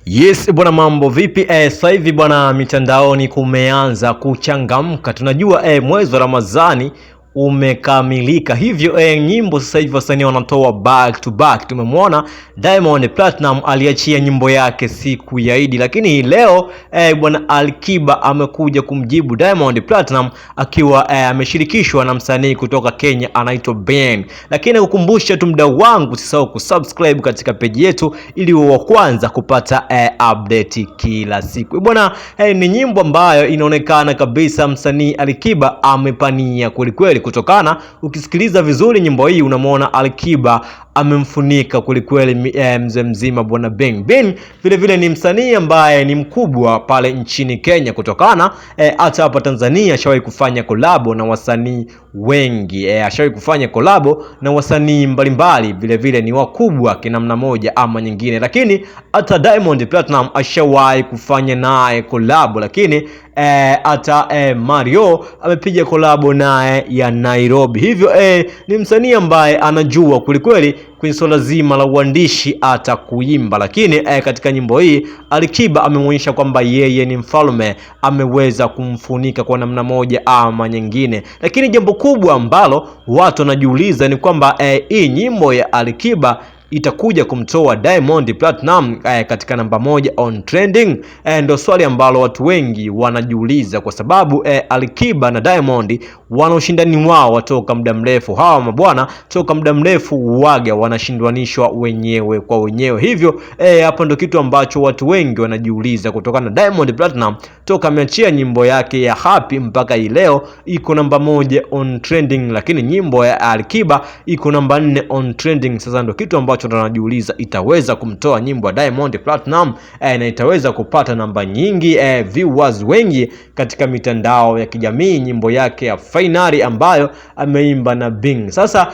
Yes bwana, mambo vipi? Sasa hivi bwana, mitandaoni kumeanza kuchangamka. Tunajua mwezi wa Ramadhani umekamilika, hivyo nyimbo sasa hivi wasanii wanatoa back to back. Tumemwona Diamond Platinum aliachia nyimbo yake siku ya Eid, lakini leo bwana Alikiba amekuja kumjibu Diamond Platinum akiwa ameshirikishwa na msanii kutoka Kenya anaitwa Ben. Lakini kukumbusha tu mdau wangu, usisahau kusubscribe katika page yetu ili uwe wa kwanza kupata update kila siku bwana. Ni nyimbo ambayo inaonekana kabisa msanii Alikiba amepania kweli, kutokana ukisikiliza vizuri nyimbo hii unamwona Alikiba amemfunika kweli mzee mzima bwana Ben. Ben vile ni msanii ambaye ni mkubwa pale nchini Kenya, kutokana hata hapa Tanzania ashawahi kufanya kolabo na wasanii wengi, ashawahi kufanya kolabo na wasanii mbalimbali, vile ni wakubwa kinamna moja ama nyingine. Lakini hata Diamond Platinum ashawahi kufanya naye kolabo, lakini hata Mario amepiga kolabo naye ya Nairobi. Hivyo ni msanii ambaye anajua kweli kwenye swala zima la uandishi hata kuimba. Lakini katika nyimbo hii Alikiba ameonyesha kwamba yeye ni mfalme, ameweza kumfunika kwa namna moja ama nyingine. Lakini jambo kubwa ambalo watu wanajiuliza ni kwamba hii nyimbo ya Alikiba itakuja kumtoa Diamond Platinum katika namba 1 on trending. Ndio swali ambalo watu wengi wanajiuliza, kwa sababu Alikiba na Diamond wana ushindani wao watoka muda mrefu. Hawa mabwana toka muda mrefu waga wanashindwanishwa wenyewe kwa wenyewe. Hivyo hapo ndio kitu ambacho watu wengi wanajiuliza, kutokana na Diamond Platinum toka ameachia nyimbo yake ya Happy mpaka hii leo iko namba 1 on trending, lakini nyimbo ya Alikiba iko namba 4 on trending. Sasa ndio kitu ambacho tunajiuliza, itaweza kumtoa nyimbo ya Diamond Platinum na itaweza kupata namba nyingi, viewers wengi katika mitandao ya kijamii, nyimbo yake ya Finally ambayo ameimba na Bing. Sasa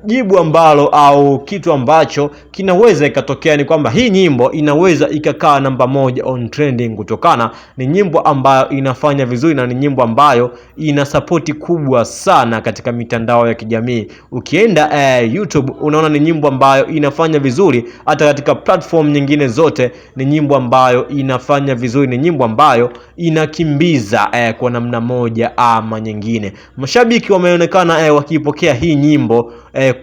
jibu ambalo au kitu ambacho kinaweza ikatokea ni kwamba hii nyimbo inaweza ikakaa namba 1 on trending, kutokana ni nyimbo ambayo inafanya vizuri na ni nyimbo ambayo ina support kubwa sana katika mitandao ya kijamii. Ukienda YouTube unaona ni nyimbo ambayo inafanya vizuri, hata katika platform nyingine zote ni nyimbo ambayo inafanya vizuri, ni nyimbo ambayo inakimbiza kwa namna moja ama nyingine. Mashabiki wameonekana wakipokea hii nyimbo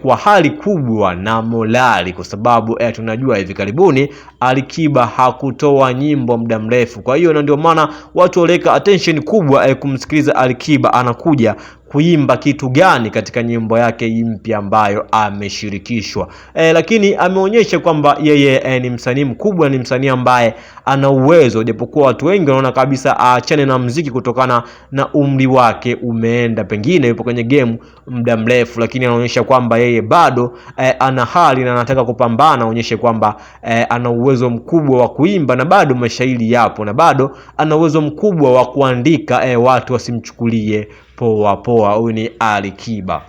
kwa hali kubwa na morali, kwa sababu tunajua hivi karibuni Alikiba hakutoa nyimbo muda mrefu. Kwa hiyo ndio maana watu waleka attention kubwa kumsikiliza Alikiba anakuja kuimba kitu gani katika nyimbo yake mpya ambayo ameshirikishwa. Lakini ameonyesha kwamba yeye ni msanii mkubwa, ni msanii ambaye ana uwezo, japokuwa watu wengi wanaona kabisa aachane na muziki kutokana na umri wake umeenda, pengine yupo kwenye game muda mrefu. Lakini anaonyesha kwamba yeye bado ana hali na anataka kupambana, anaonyesha kwamba ana uwezo mkubwa wa kuimba na bado mashairi yapo, na bado ana uwezo mkubwa wa kuandika, watu wasimchukulie poa. Huyu ni Alikiba.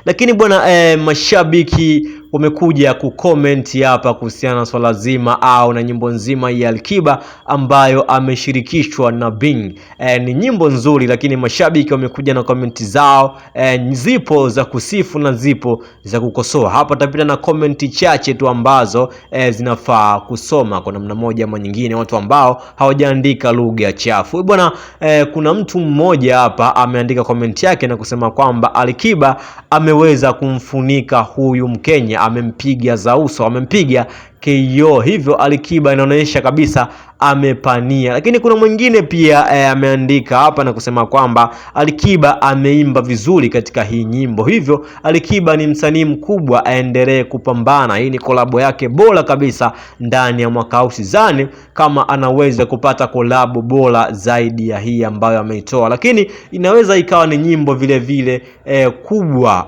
Lakini bwana mashabiki wamekuja kucomment hapa kuhusiana na swala zima au na nyimbo nzima ya Alikiba ambayo ameshirikishwa na Bing. Ni nyimbo nzuri, lakini mashabiki wamekuja na comment zao, zipo za kusifu na zipo za kukosoa. Hapa tapita na comment chache tu ambazo zinafaa kusoma kwa namna moja ama nyingine, watu ambao hawajaandika lugha chafu bwana. Kuna mtu mmoja hapa ameandika comment yake na kusema kwamba Alikiba ameweza kumfunika huyu Mkenya, amempiga za uso, amempiga KO. Hivyo Alikiba inaonyesha kabisa amepania. Lakini kuna mwingine pia ameandika hapa na kusema kwamba Alikiba ameimba vizuri katika hii nyimbo, hivyo Alikiba ni msanii mkubwa, aendelee kupambana. Hii ni kolabo yake bora kabisa ndani ya mwaka huu. Sidhani kama anaweza kupata kolabo bora zaidi ya hii ambayo ameitoa, lakini inaweza ikawa ni nyimbo vile kubwa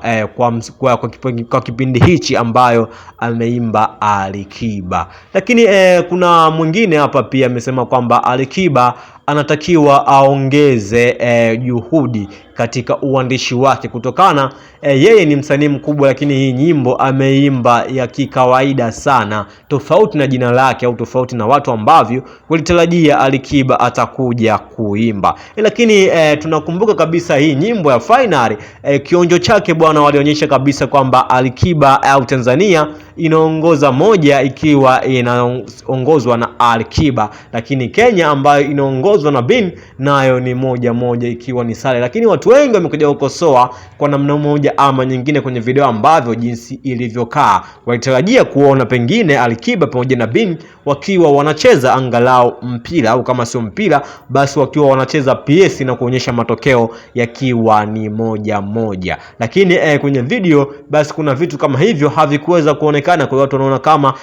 kwa kipindi hichi ambayo ameimba Alikiba. Lakini kuna mwingine hapa pia amesema kwamba Alikiba anatakiwa aongeze juhudi katika uandishi wake kutokana yeye ni msanii mkubwa, lakini hii nyimbo ameimba ya kikawaida sana, tofauti na jina lake au tofauti na watu ambavyo walitarajia Alikiba atakuja kuimba. Lakini tunakumbuka kabisa hii nyimbo ya Finally, kionjo chake bwana, walionyesha kabisa kwamba Alikiba au Tanzania inaongoza moja ikiwa inaongozwa na Alikiba, lakini Kenya ambayo inaongozwa na Bin nayo ni moja ikiwa ni sare. Lakini watu wengi wamekuja kukosoa kwa namna moja ama nyingine kwenye video ambavyo jinsi ilivyokaa. Walitarajia kuona pengine Alikiba pamoja na Bin wakiwa wanacheza angalau mpira, au kama sio mpira basi wakiwa wanacheza PS na kuonyesha matokeo yakiwa ni moja. Lakini kwenye video basi kuna vitu kama hivyo havikuweza kuonekana. Kwa watu wanaona kama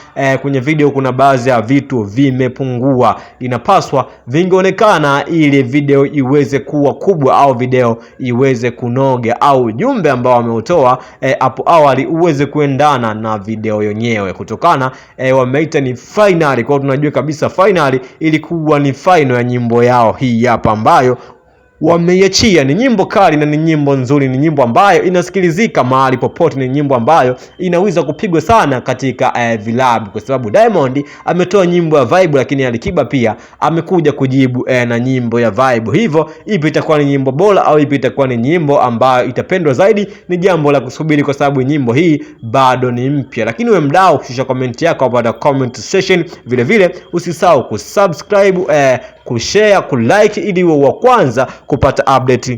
kwenye video kuna baadhi ya vitu vimepungua, inapaswa vingeonekana ili video iweze kuwa kubwa au video iweze kunoga au ujumbe ambao wameutoa hapo awali uweze kuendana na video yenyewe, kutokana wameita ni finali. Kwa tunajua kabisa finali ilikuwa ni final ya nyimbo yao hii hapa ambayo wameiachia. Ni nyimbo kali na ni nyimbo nzuri, ni nyimbo ambayo inasikilizika mahali popote, ni nyimbo ambayo inaweza kupigwa sana katika vilabu, kwa sababu Diamond ametoa nyimbo ya vibe, lakini Alikiba pia amekuja kujibu na nyimbo ya vibe. Hivyo ipi itakuwa ni nyimbo bora au ipi itakuwa ni nyimbo ambayo itapendwa zaidi ni jambo la kusubiri, kwa sababu nyimbo hii bado ni mpya. Lakini wewe mdau, shusha comment yako hapo katika comment section. Vile vile usisahau kusubscribe, kushare, kulike ili uwe wa kwanza kupata update